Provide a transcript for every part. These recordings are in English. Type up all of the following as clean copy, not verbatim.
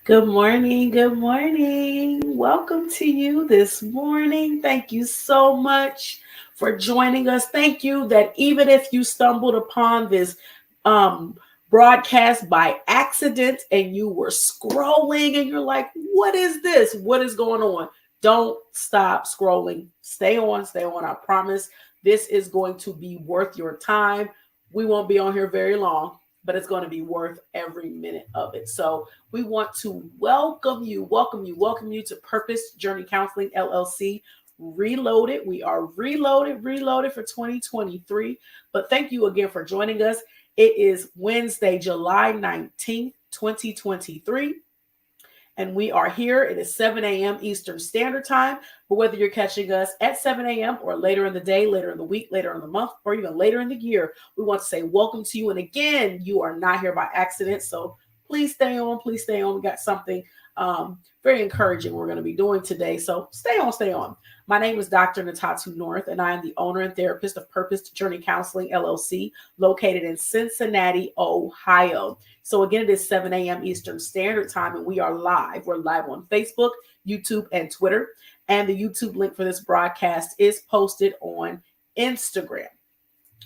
Good morning. Good morning. Welcome to you this morning. Thank you so much for joining us. Thank you that even if you stumbled upon this um, broadcast by accident and you were scrolling and you're like, what is this? What is going on? Don't stop scrolling. Stay on, stay on. I promise this is going to be worth your time. We won't be on here very long, but it's going to be worth every minute of it. So, we want to welcome you to Purpose Journey Counseling LLC. Reloaded. We are reloaded for 2023. But thank you again for joining us. It is Wednesday, July 19th, 2023. And we are here. It is 7 a.m. Eastern Standard Time. But whether you're catching us at 7 a.m. or later in the day, later in the week, later in the month, or even later in the year, we want to say welcome to you. And again, you are not here by accident. So please stay on. Please stay on. We got something very encouraging we're going to be doing today. So stay on, stay on. My name is Dr. Natatu North, and I am the owner and therapist of Purpose Journey Counseling LLC, located in Cincinnati, Ohio. So again, it is 7 a.m. Eastern Standard Time, and we are live. We're live on Facebook, YouTube, and Twitter. And the YouTube link for this broadcast is posted on Instagram.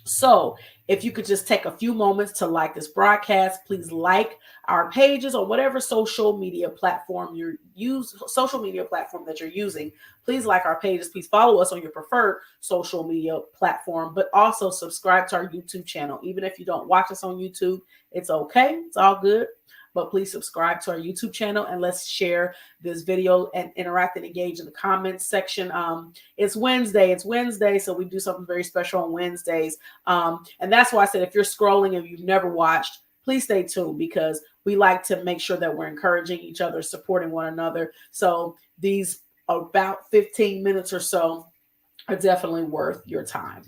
So if you could just take a few moments to like this broadcast, please like our pages or whatever social media platform that you're using. Please like our pages. Please follow us on your preferred social media platform, but also subscribe to our YouTube channel. Even if you don't watch us on YouTube, it's okay. It's all good. But please subscribe to our YouTube channel and let's share this video and interact and engage in the comments section. It's Wednesday, so we do something very special on Wednesdays. And that's why I said if you're scrolling and you've never watched, please stay tuned because we like to make sure that we're encouraging each other, supporting one another. So these about 15 minutes or so are definitely worth your time.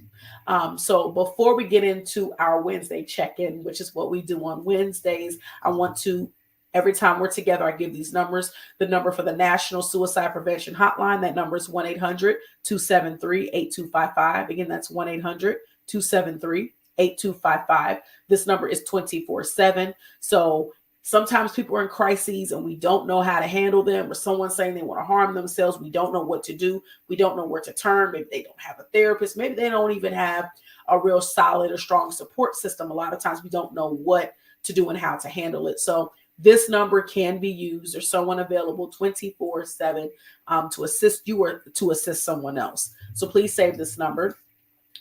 So before we get into our Wednesday check-in, which is what we do on Wednesdays, I want to, every time we're together, I give these numbers. The number for the National Suicide Prevention Hotline, that number is 1-800-273-8255. Again, that's 1-800-273-8255. This number is 24/7. So sometimes people are in crises and we don't know how to handle them, or someone's saying they want to harm themselves. We don't know what to do. We don't know where to turn. Maybe they don't have a therapist. Maybe they don't even have a real solid or strong support system. A lot of times we don't know what to do and how to handle it. So this number can be used. There's someone available 24/7 to assist you or to assist someone else. So please save this number.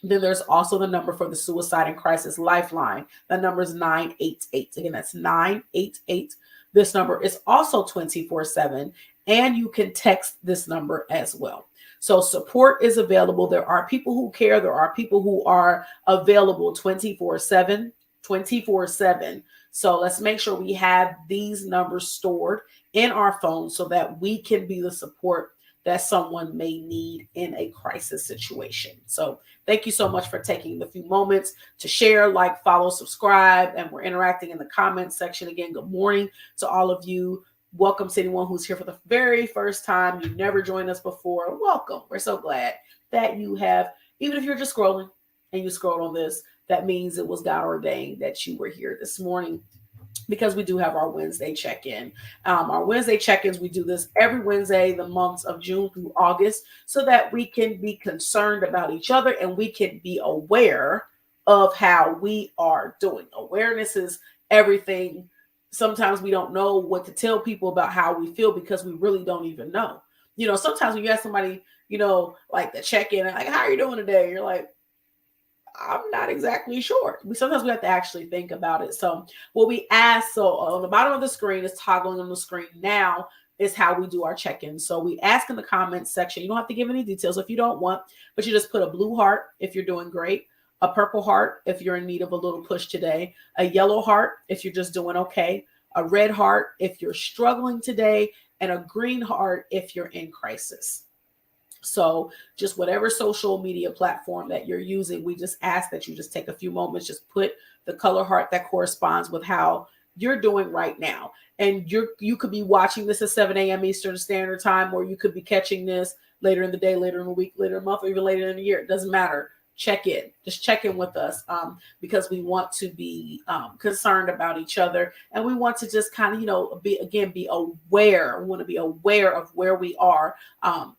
Then there's also the number for the Suicide and Crisis Lifeline. That number is 988. Again, that's 988. This number is also 24/7, and you can text this number as well. So support is available. There are people who care. There are people who are available 24/7, 24/7. So let's make sure we have these numbers stored in our phones so that we can be the support that someone may need in a crisis situation. So thank you so much for taking the few moments to share, like, follow, subscribe, and we're interacting in the comments section. Again, good morning to all of you. Welcome to anyone who's here for the very first time. You've never joined us before. Welcome. We're so glad that you have, even if you're just scrolling and you scrolled on this, that means it was God ordained that you were here this morning, because we do have our Wednesday check-in. Our Wednesday check-ins, we do this every Wednesday, the months of June through August, so that we can be concerned about each other and we can be aware of how we are doing. Awareness is everything. Sometimes we don't know what to tell people about how we feel because we really don't even know. You know, sometimes when you ask somebody, you know, like the check-in, like, how are you doing today? You're like, I'm not exactly sure. Sometimes we have to actually think about it. So what we ask, so on the bottom of the screen is toggling on the screen now is how we do our check-in. So we ask in the comments section. You don't have to give any details if you don't want, but you just put a blue heart if you're doing great, a purple heart if you're in need of a little push today, a yellow heart if you're just doing okay, a red heart if you're struggling today, and a green heart if you're in crisis. So just whatever social media platform that you're using, we just ask that you just take a few moments, just put the color heart that corresponds with how you're doing right now. And you could be watching this at 7 a.m. Eastern Standard Time, or you could be catching this later in the day, later in the week, later in the month, or even later in the year. It doesn't matter. check in. Just check in with us because we want to be concerned about each other, and we want to just kind of, be aware. We want to be aware of where we are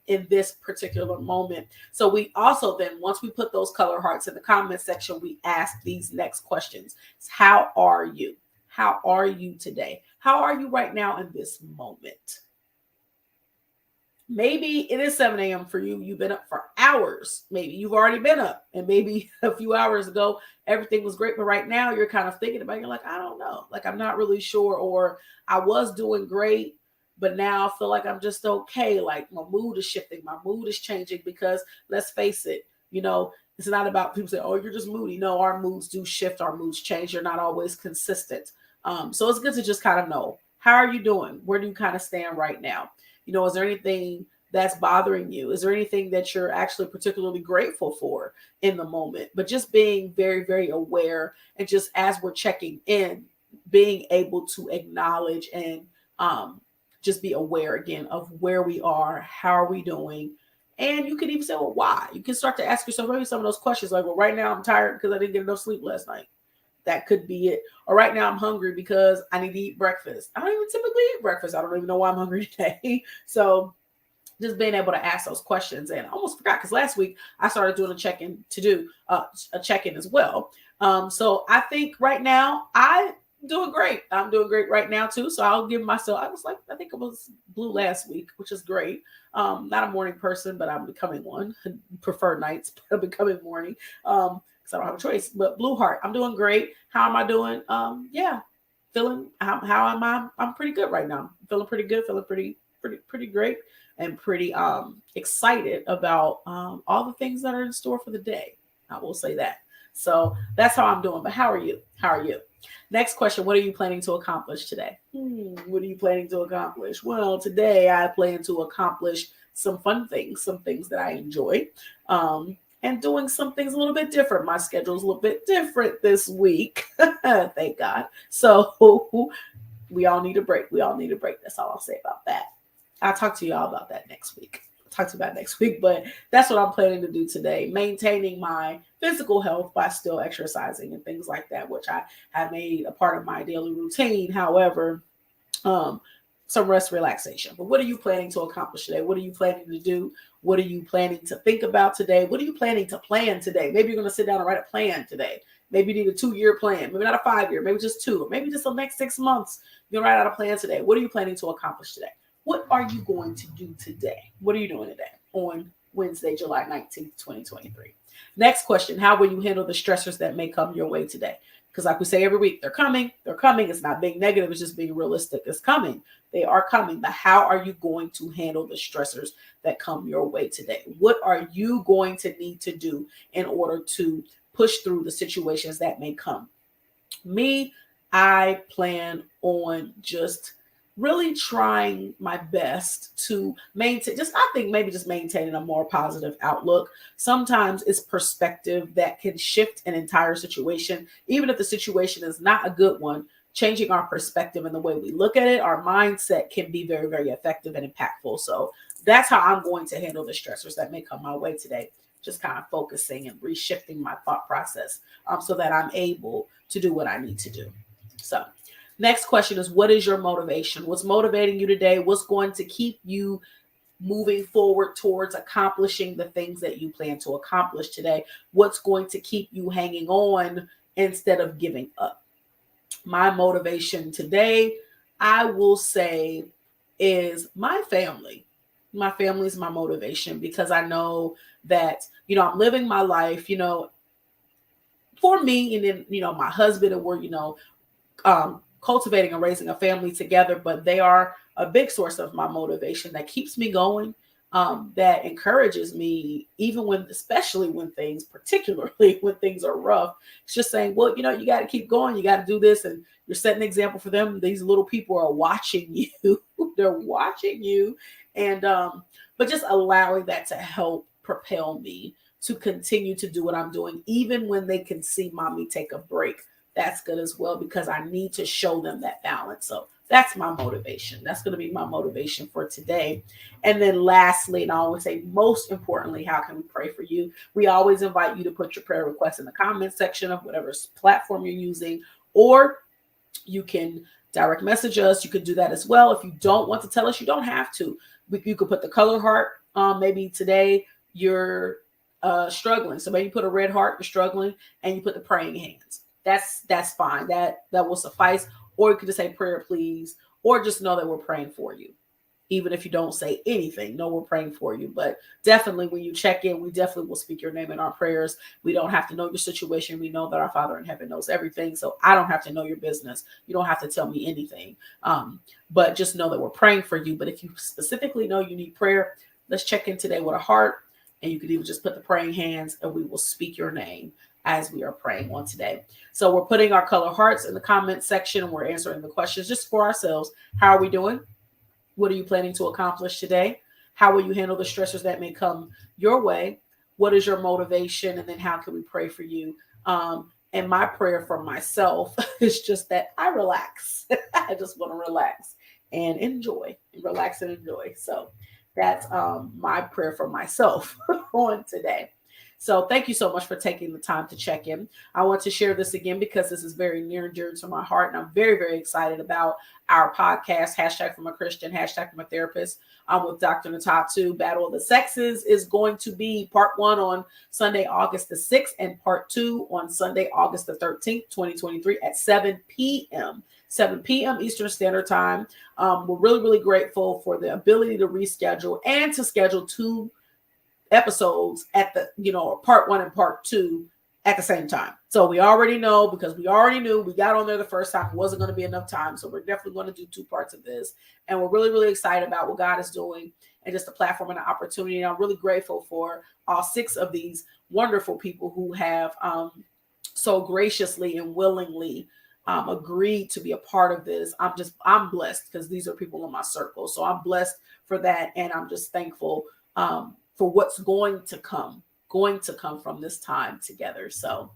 in this particular moment. So we also then, once we put those color hearts in the comment section, we ask these next questions. How are you? How are you today? How are you right now in this moment? Maybe it is 7 a.m. for you. You've been up for hours. Maybe you've already been up, and maybe a few hours ago, everything was great. But right now you're kind of thinking about it. You're like, I don't know. Like, I'm not really sure, or I was doing great, but now I feel like I'm just okay. Like, my mood is shifting. My mood is changing because, let's face it, it's not about people say, oh, you're just moody. No, our moods do shift. Our moods change. They're not always consistent. So it's good to just kind of know, how are you doing? Where do you kind of stand right now? Is there anything that's bothering you? Is there anything that you're actually particularly grateful for in the moment? But just being very, very aware, and just as we're checking in, being able to acknowledge and just be aware again of where we are, how are we doing? And you can even say, well, why? You can start to ask yourself maybe some of those questions like, well, right now I'm tired because I didn't get enough sleep last night. That could be it. Or right now I'm hungry because I need to eat breakfast. I don't even typically eat breakfast. I don't even know why I'm hungry today. So just being able to ask those questions. And I almost forgot because last week I started doing a check-in a check-in as well. So I think right now I'm doing great. I'm doing great right now too. So I'll give myself, I think it was blue last week, which is great. Not a morning person, but I'm becoming one. I prefer nights, but I'm becoming morning. Because I don't have a choice. But blue heart, I'm doing great. How am I doing? Feeling how am I? I'm pretty good right now. Feeling pretty good. Feeling pretty great, and pretty excited about all the things that are in store for the day. I will say that. So that's how I'm doing. But how are you? How are you? Next question. What are you planning to accomplish today? What are you planning to accomplish? Well, today I plan to accomplish some fun things, some things that I enjoy. And doing some things a little bit different. My schedule's a little bit different this week. Thank God. So we all need a break. We all need a break. That's all I'll say about that. I'll talk to y'all about that next week. But that's what I'm planning to do today. Maintaining my physical health by still exercising and things like that, which I have made a part of my daily routine. However, some rest, relaxation. But what are you planning to accomplish today? What are you planning to do? What are you planning to think about today? What are you planning to plan today? Maybe you're going to sit down and write a plan today. Maybe you need a 2-year plan, maybe not a 5-year, maybe just 2, or maybe just the next 6 months. You'll write out a plan today. What are you planning to accomplish today? What are you going to do today? What are you doing today on Wednesday, July 19th, 2023? Next question. How will you handle the stressors that may come your way today? Because like we say every week, they're coming. It's not being negative. It's just being realistic. It's coming. They are coming. But how are you going to handle the stressors that come your way today? What are you going to need to do in order to push through the situations that may come? Me, I plan on just really trying my best to maintain, maintaining a more positive outlook. Sometimes it's perspective that can shift an entire situation. Even if the situation is not a good one, changing our perspective and the way we look at it, our mindset can be very, very effective and impactful. So that's how I'm going to handle the stressors that may come my way today. Just kind of focusing and reshifting my thought process so that I'm able to do what I need to do. So next question is, what is your motivation? What's motivating you today? What's going to keep you moving forward towards accomplishing the things that you plan to accomplish today? What's going to keep you hanging on instead of giving up? My motivation today, I will say, is my family. My family is my motivation because I know that, I'm living my life, for me, and then, my husband, and we're, cultivating and raising a family together, but they are a big source of my motivation that keeps me going, that encourages me, especially particularly when things are rough. It's just saying, well, you got to keep going. You got to do this. And you're setting an example for them. These little people are watching you. They're watching you. And, but just allowing that to help propel me to continue to do what I'm doing, even when they can see mommy take a break. That's good as well, because I need to show them that balance. So That's my motivation. That's going to be my motivation for today. And then lastly, and I always say most importantly, how can we pray for you? We always invite you to put your prayer requests in the comment section of whatever platform you're using, or you can direct message us. You can do that as well. If you don't want to tell us, you don't have to. You could put the color heart. Maybe today you're struggling. So maybe you put a red heart, you're struggling, and you put the praying hands. That's fine. That will suffice. Or you could just say prayer, please, or just know that we're praying for you. Even if you don't say anything, know we're praying for you. But definitely when you check in, we definitely will speak your name in our prayers. We don't have to know your situation. We know that our Father in heaven knows everything. So I don't have to know your business. You don't have to tell me anything. But just know that we're praying for you. But if you specifically know you need prayer, let's check in today with a heart. And you could even just put the praying hands and we will speak your name as we are praying on today. So we're putting our color hearts in the comment section and we're answering the questions just for ourselves. How are we doing? What are you planning to accomplish today? How will you handle the stressors that may come your way? What is your motivation? And then how can we pray for you? And my prayer for myself is just that I relax. I just want to relax and enjoy, relax and enjoy. So that's my prayer for myself on today. So thank you so much for taking the time to check in. I want to share this again because this is very near and dear to my heart. And I'm very, very excited about our podcast, #FromAChristian, #FromATherapist. With Dr. Natatu. Battle of the Sexes is going to be part 1 on Sunday, August the 6th, and part 2 on Sunday, August the 13th, 2023 at 7 p.m. 7 p.m. Eastern Standard Time. We're really, really grateful for the ability to reschedule and to schedule 2 episodes at the, part 1 and part 2 at the same time. So we already know, because we already knew we got on there the first time, it wasn't going to be enough time. So we're definitely going to do 2 parts of this. And we're really, really excited about what God is doing and just the platform and the opportunity. And I'm really grateful for all 6 of these wonderful people who have so graciously and willingly agreed to be a part of this. I'm blessed because these are people in my circle. So I'm blessed for that. And I'm just thankful for what's going to come from this time together. So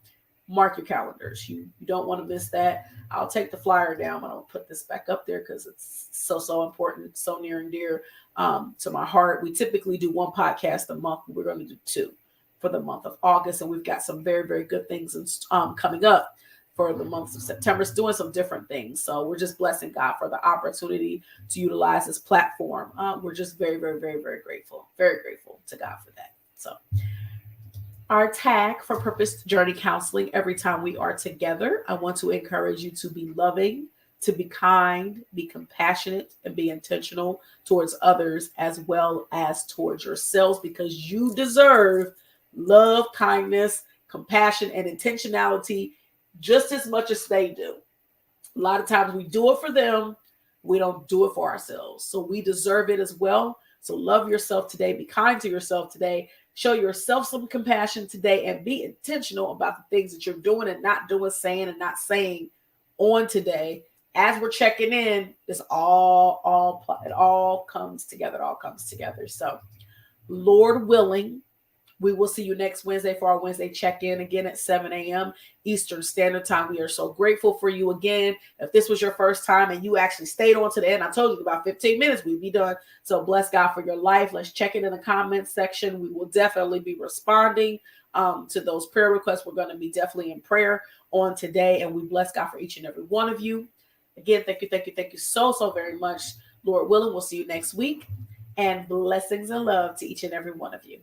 mark your calendars. You don't want to miss that. I'll take the flyer down, but I'll put this back up there because it's so important, so near and dear to my heart. We typically do 1 podcast a month. We're going to do 2 for the month of August. And we've got some very, very good things coming up for the month of September. It's doing some different things. So we're just blessing God for the opportunity to utilize this platform. We're just very, very, very, very grateful to God for that. So our tag for Purpose Journey Counseling, every time we are together, I want to encourage you to be loving, to be kind, be compassionate, and be intentional towards others as well as towards yourselves, because you deserve love, kindness, compassion, and intentionality just as much as they do. A lot of times we do it for them. We don't do it for ourselves. So we deserve it as well. So love yourself today. Be kind to yourself today. Show yourself some compassion today and be intentional about the things that you're doing and not doing, saying and not saying on today. As we're checking in, it all comes together. It all comes together. So Lord willing, we will see you next Wednesday for our Wednesday check-in again at 7 a.m. Eastern Standard Time. We are so grateful for you again. If this was your first time and you actually stayed on to the end, I told you about 15 minutes, we'd be done. So bless God for your life. Let's check in the comments section. We will definitely be responding to those prayer requests. We're going to be definitely in prayer on today. And we bless God for each and every one of you. Again, thank you so very much. Lord willing, we'll see you next week. And blessings and love to each and every one of you.